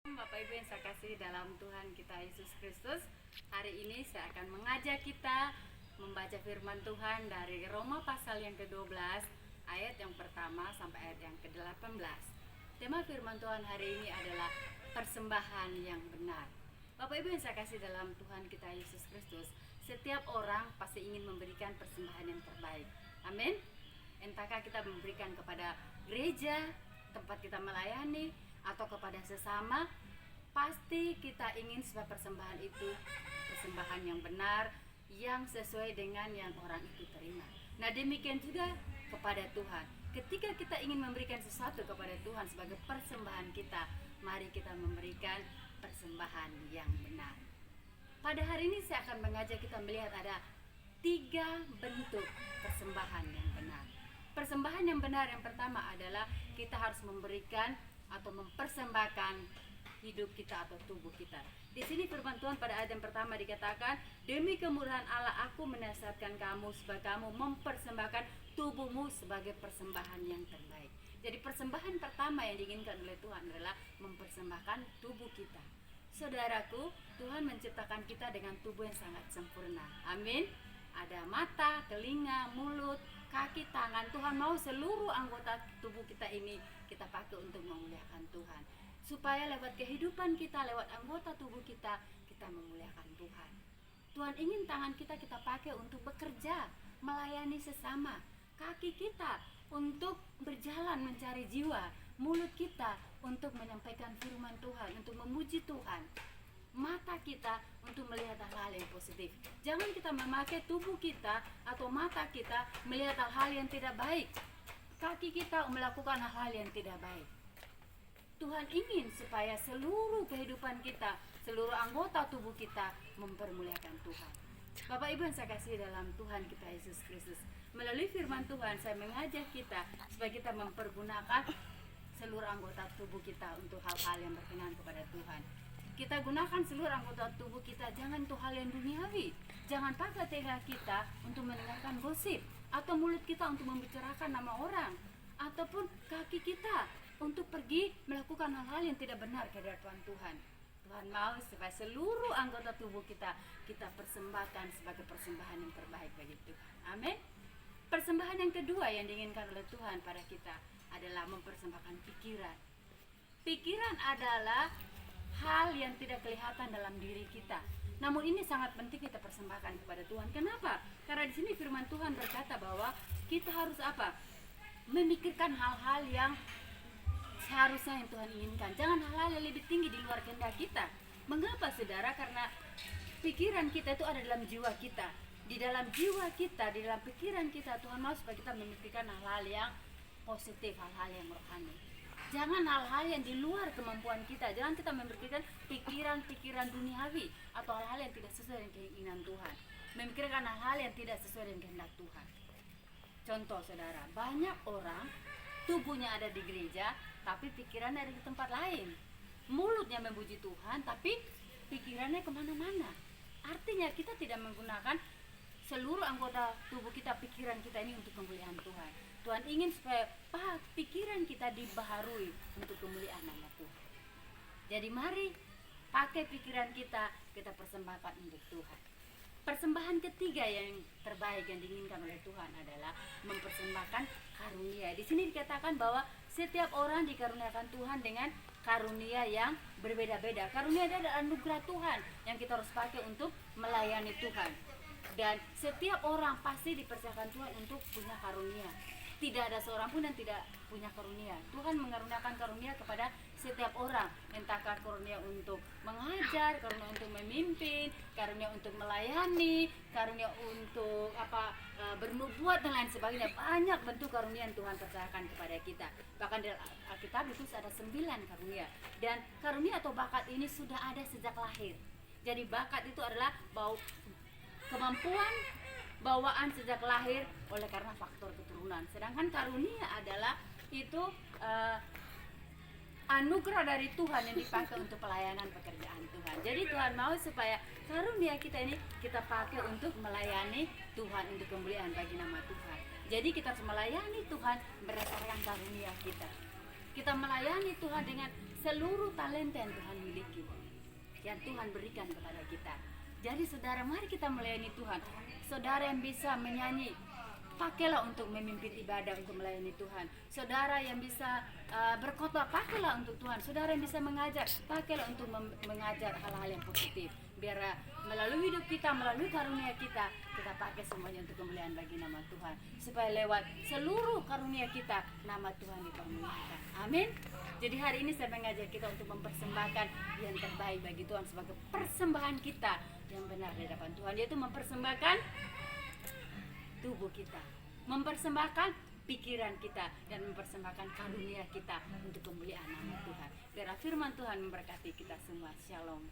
Bapak Ibu yang saya kasih dalam Tuhan kita Yesus Kristus, hari ini saya akan mengajak kita membaca firman Tuhan dari Roma pasal yang ke-12 ayat yang pertama sampai ayat yang ke-18. Tema firman Tuhan hari ini adalah persembahan yang benar. Bapak Ibu yang saya kasih dalam Tuhan kita Yesus Kristus, setiap orang pasti ingin memberikan persembahan yang terbaik. Amin. Entahkah kita memberikan kepada gereja, tempat kita melayani, atau kepada sesama, pasti kita ingin supaya persembahan itu persembahan yang benar, yang sesuai dengan yang orang itu terima. Nah, demikian juga kepada Tuhan. Ketika kita ingin memberikan sesuatu kepada Tuhan sebagai persembahan kita, mari kita memberikan persembahan yang benar. Pada hari ini saya akan mengajak kita melihat ada 3 bentuk persembahan yang benar. Persembahan yang benar yang pertama adalah kita harus memberikan atau mempersembahkan hidup kita atau tubuh kita. Di sini firman Tuhan pada ayat yang pertama dikatakan, demi kemurahan Allah aku menasihatkan kamu supaya kamu mempersembahkan tubuhmu sebagai persembahan yang terbaik. Jadi persembahan pertama yang diinginkan oleh Tuhan adalah mempersembahkan tubuh kita. Saudaraku, Tuhan menciptakan kita dengan tubuh yang sangat sempurna. Amin. Ada mata, telinga, mulut, kaki, tangan. Tuhan mau seluruh anggota tubuh kita ini kita pakai untuk memuliakan Tuhan. Supaya lewat kehidupan kita, lewat anggota tubuh kita, kita memuliakan Tuhan. Tuhan ingin tangan kita pakai untuk bekerja, melayani sesama. Kaki kita untuk berjalan mencari jiwa. Mulut kita untuk menyampaikan firman Tuhan, untuk memuji Tuhan. Mata kita untuk melihat hal-hal yang positif. Jangan kita memakai tubuh kita atau mata kita melihat hal-hal yang tidak baik. Kaki kita melakukan hal-hal yang tidak baik. Tuhan ingin supaya seluruh kehidupan kita, seluruh anggota tubuh kita mempermuliakan Tuhan. Bapak Ibu yang saya kasih dalam Tuhan kita Yesus Kristus, melalui firman Tuhan saya mengajak kita supaya kita mempergunakan seluruh anggota tubuh kita untuk hal-hal yang berkenan kepada Tuhan. Kita gunakan seluruh anggota tubuh kita, jangan untuk hal yang duniawi. Jangan pakai telinga kita untuk mendengarkan gosip, atau mulut kita untuk membicarakan nama orang, ataupun kaki kita untuk pergi melakukan hal-hal yang tidak benar ke hadapan Tuhan. Tuhan mau supaya seluruh anggota tubuh kita persembahkan sebagai persembahan yang terbaik bagi Tuhan. Amin. Persembahan yang kedua yang diinginkan oleh Tuhan pada kita adalah mempersembahkan pikiran. Pikiran adalah hal yang tidak kelihatan dalam diri kita. Namun ini sangat penting kita persembahkan kepada Tuhan. Kenapa? Karena di sini firman Tuhan berkata bahwa kita harus apa? Memikirkan hal-hal yang seharusnya yang Tuhan inginkan. Jangan hal-hal yang lebih tinggi di luar kehendak kita. Mengapa, saudara? Karena pikiran kita itu ada dalam jiwa kita. Di dalam jiwa kita, di dalam pikiran kita, Tuhan mau supaya kita memikirkan hal-hal yang positif, hal-hal yang rohani. Jangan hal-hal yang di luar kemampuan kita. Jangan kita memikirkan pikiran-pikiran duniawi atau hal-hal yang tidak sesuai dengan keinginan Tuhan. Memikirkan hal-hal yang tidak sesuai dengan kehendak Tuhan. Contoh, saudara, banyak orang tubuhnya ada di gereja, tapi pikirannya ada di tempat lain. Mulutnya memuji Tuhan, tapi pikirannya kemana-mana. Artinya kita tidak menggunakan seluruh anggota tubuh kita, pikiran kita ini untuk kemuliaan Tuhan. Tuhan ingin supaya pikiran kita dibaharui untuk kemuliaan nama Tuhan. Jadi mari pakai pikiran kita persembahkan untuk Tuhan. Persembahan ketiga yang terbaik yang diinginkan oleh Tuhan adalah mempersembahkan karunia. Di sini dikatakan bahwa setiap orang dikaruniakan Tuhan dengan karunia yang berbeda-beda. Karunia adalah anugerah Tuhan yang kita harus pakai untuk melayani Tuhan. Dan setiap orang pasti dipersiapkan Tuhan untuk punya karunia. Tidak ada seorang pun yang tidak punya karunia. Tuhan mengaruniakan karunia kepada setiap orang. Entahkah karunia untuk mengajar, karunia untuk memimpin, karunia untuk melayani, karunia untuk bernubuat dan lain sebagainya. Banyak bentuk karunia yang Tuhan percayakan kepada kita. Bahkan di Alkitab itu ada 9 karunia. Dan karunia atau bakat ini sudah ada sejak lahir. Jadi bakat itu adalah kemampuan bawaan sejak lahir oleh karena faktor keturunan. Sedangkan karunia adalah itu anugerah dari Tuhan yang dipakai untuk pelayanan pekerjaan Tuhan. Jadi Tuhan mau supaya karunia kita ini kita pakai untuk melayani Tuhan, untuk kemuliaan bagi nama Tuhan. Jadi kita harus melayani Tuhan berdasarkan karunia kita. Kita melayani Tuhan dengan seluruh talenta yang Tuhan miliki, yang Tuhan berikan kepada kita. Jadi saudara, mari kita melayani Tuhan. Saudara yang bisa menyanyi, pakailah untuk memimpin ibadah untuk melayani Tuhan. Saudara yang bisa berkhotbah, pakailah untuk Tuhan. Saudara yang bisa mengajar, pakailah untuk mengajar hal-hal yang positif. Biar melalui hidup kita, melalui karunia kita pakai semuanya untuk kemuliaan bagi nama Tuhan. Supaya lewat seluruh karunia kita, nama Tuhan dipermuliakan. Amin. Jadi hari ini saya mengajak kita untuk mempersembahkan yang terbaik bagi Tuhan sebagai persembahan kita yang benar di hadapan Tuhan, yaitu mempersembahkan tubuh kita, mempersembahkan pikiran kita, dan mempersembahkan karunia kita untuk kemuliaan nama Tuhan. Biar firman Tuhan memberkati kita semua. Shalom.